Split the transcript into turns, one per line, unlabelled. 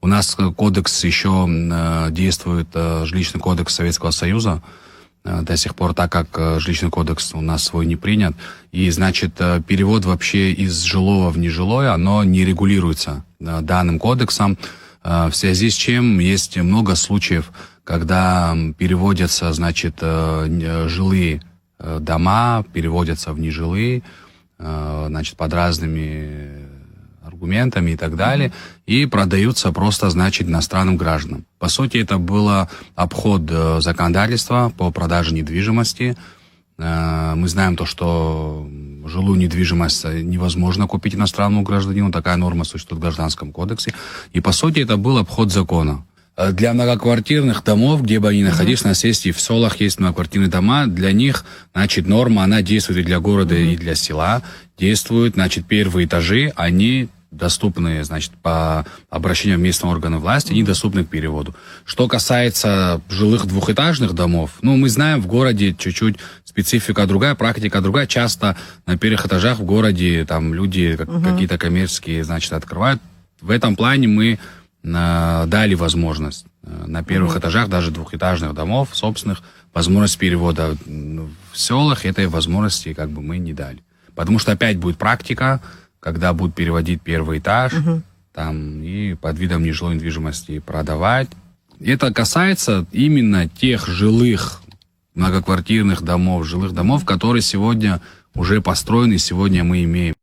У нас кодекс еще действует, жилищный кодекс Советского Союза, до сих пор, так как жилищный кодекс у нас свой не принят. И, значит, перевод вообще из жилого в нежилое, оно не регулируется данным кодексом, в связи с чем есть много случаев, когда переводятся, значит, жилые дома, переводятся в нежилые, значит, под разными аргументами и так далее, и продаются просто, значит, иностранным гражданам. По сути, это было обход законодательства по продаже недвижимости. Мы знаем то, что жилую недвижимость невозможно купить иностранному гражданину, такая норма существует в Гражданском кодексе, и, по сути, это был обход закона. Для многоквартирных домов, где бы они находились, у нас есть и в селах есть многоквартирные дома, для них, значит, норма, она действует и для города, и для села, действует, значит, первые этажи, они доступны, значит, по обращению в местные органы власти, они доступны к переводу. Что касается жилых двухэтажных домов, ну, мы знаем, в городе чуть-чуть специфика другая, практика другая. Часто на первых этажах в городе там люди какие-то коммерческие, значит, открывают. В этом плане мы дали возможность на первых этажах даже двухэтажных домов собственных, возможность перевода. В селах этой возможности как бы мы не дали. Потому что опять будет практика, когда будут переводить первый этаж, там, и под видом нежилой недвижимости продавать. Это касается именно тех жилых многоквартирных домов, жилых домов, которые сегодня уже построены, сегодня мы имеем.